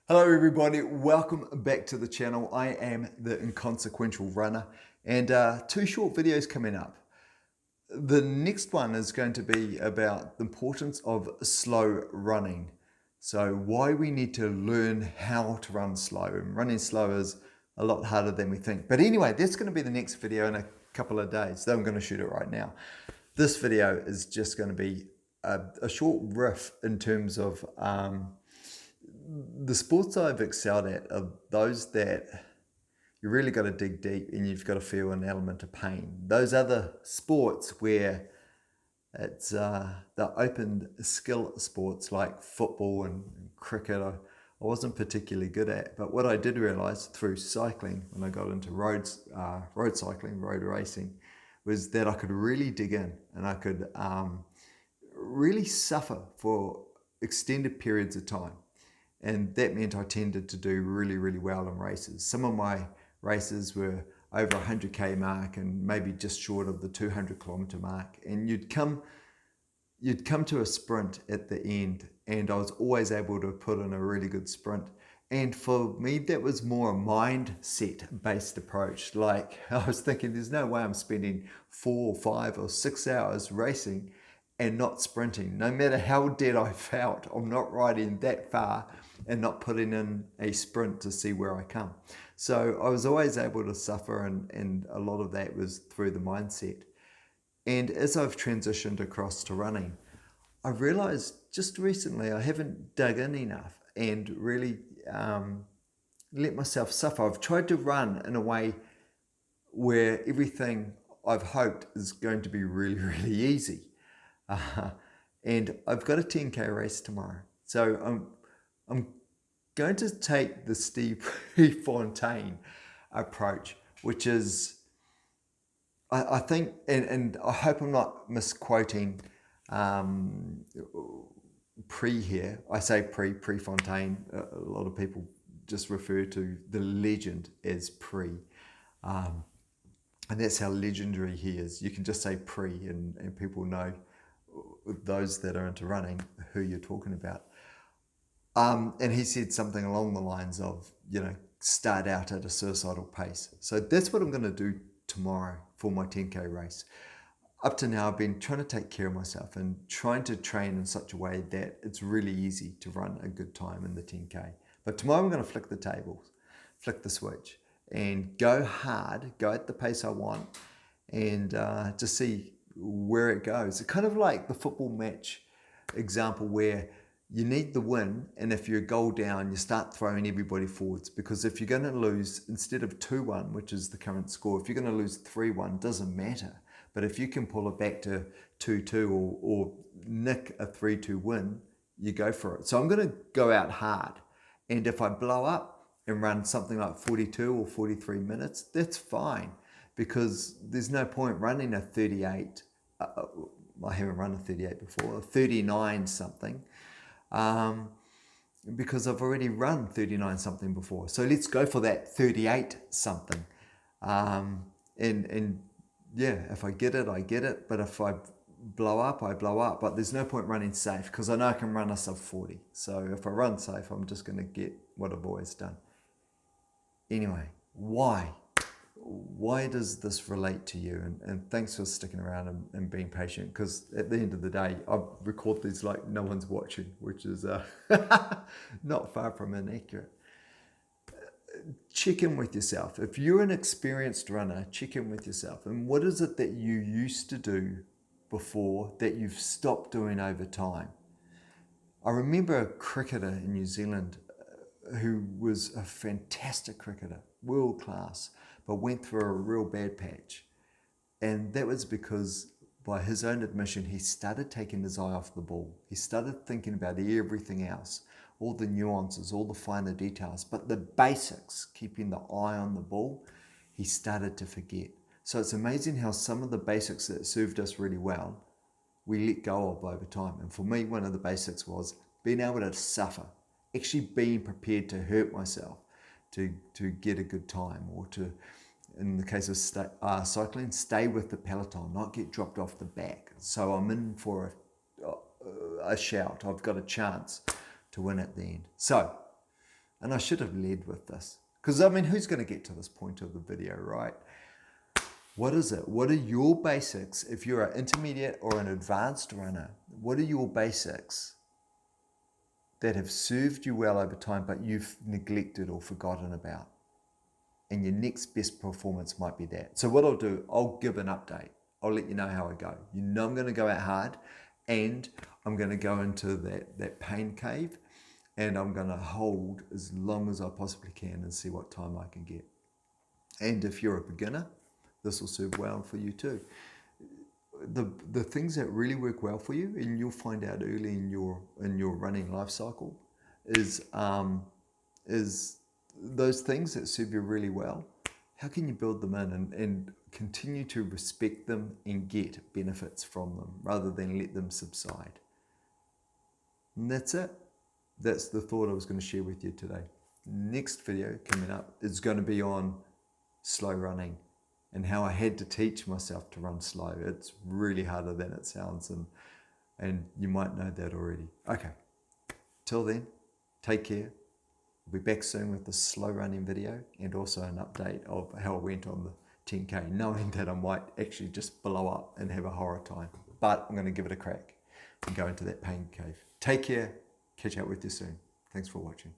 Hello everybody, welcome back to the channel. I am the Inconsequential Runner and two short videos coming up. The next one is going to be about the importance of slow running. So why we need to learn how to run slow, and running slow is a lot harder than we think. But anyway, that's going to be the next video in a couple of days, though I'm going to shoot it right now. This video is just going to be a short riff in terms of the sports I've excelled at are those that you really got to dig deep and you've got to feel an element of pain. Those other sports where it's the open skill sports like football and cricket, I wasn't particularly good at. But what I did realize through cycling, when I got into road cycling, road racing, was that I could really dig in and I could really suffer for extended periods of time. And that meant I tended to do really, really well in races. Some of my races were over 100k mark and maybe just short of the 200 kilometer mark. And you'd come to a sprint at the end, and I was always able to put in a really good sprint. And for me, that was more a mindset based approach. Like I was thinking, there's no way I'm spending 4 or 5 or 6 hours racing and not sprinting. No matter how dead I felt, I'm not riding that far and not putting in a sprint to see where I come. So I was always able to suffer, and a lot of that was through the mindset. And as I've transitioned across to running, I realized just recently I haven't dug in enough and really let myself suffer. I've tried to run in a way where everything I've hoped is going to be really, really easy. And I've got a 10k race tomorrow. So I'm going to take the Steve Prefontaine approach, which is, I think, and I hope I'm not misquoting Pre here. I say Prefontaine. A lot of people just refer to the legend as Pre. And that's how legendary he is. You can just say Pre and people know, those that are into running, who you're talking about. And he said something along the lines of, start out at a suicidal pace. So that's what I'm going to do tomorrow for my 10k race. Up to now, I've been trying to take care of myself and trying to train in such a way that it's really easy to run a good time in the 10k. But tomorrow I'm going to flick the tables, flick the switch, and go hard, go at the pace I want, and just see where it goes. It's kind of like the football match example where you need the win, and if you're a goal down, you start throwing everybody forwards, because if you're going to lose, instead of 2-1, which is the current score, if you're going to lose 3-1, doesn't matter. But if you can pull it back to 2-2 or nick a 3-2 win, you go for it. So I'm going to go out hard, and if I blow up and run something like 42 or 43 minutes, that's fine, because there's no point running a 38. I haven't run a 38 before, a 39 something, because I've already run 39 something before. So let's go for that 38 something. And yeah, if I get it, I get it. But if I blow up, I blow up. But there's no point running safe, because I know I can run a sub 40. So if I run safe, I'm just going to get what I've always done. Anyway, why? Why does this relate to you? And thanks for sticking around and being patient, because at the end of the day, I record these like no one's watching, which is not far from inaccurate. Check in with yourself. If you're an experienced runner, check in with yourself. And what is it that you used to do before that you've stopped doing over time? I remember a cricketer in New Zealand who was a fantastic cricketer, world class, but went through a real bad patch. And that was because, by his own admission, he started taking his eye off the ball. He started thinking about everything else, all the nuances, all the finer details, but the basics, keeping the eye on the ball, he started to forget. So it's amazing how some of the basics that served us really well, we let go of over time. And for me, one of the basics was being able to suffer, actually being prepared to hurt myself to get a good time, or to, in the case of cycling, stay with the peloton, not get dropped off the back. So I'm in for a shout. I've got a chance to win at the end. So And I should have led with this. Because, I mean, who's going to get to this point of the video, right? What is it? What are your basics? If you're an intermediate or an advanced runner, what are your basics that have served you well over time, but you've neglected or forgotten about? And your next best performance might be that. So what I'll do, I'll give an update. I'll let you know how I go. You know I'm going to go out hard, and I'm going to go into that pain cave, and I'm going to hold as long as I possibly can and see what time I can get. And if you're a beginner, this will serve well for you too. The things that really work well for you, and you'll find out early in your running life cycle, is those things that serve you really well. How can you build them in and continue to respect them and get benefits from them rather than let them subside? And that's it. That's the thought I was going to share with you today. Next video coming up is going to be on slow running and how I had to teach myself to run slow. It's really harder than it sounds, and you might know that already. Okay, till then, take care. We'll be back soon with the slow running video and also an update of how I went on the 10K, knowing that I might actually just blow up and have a horror time. But I'm going to give it a crack and go into that pain cave. Take care. Catch up with you soon. Thanks for watching.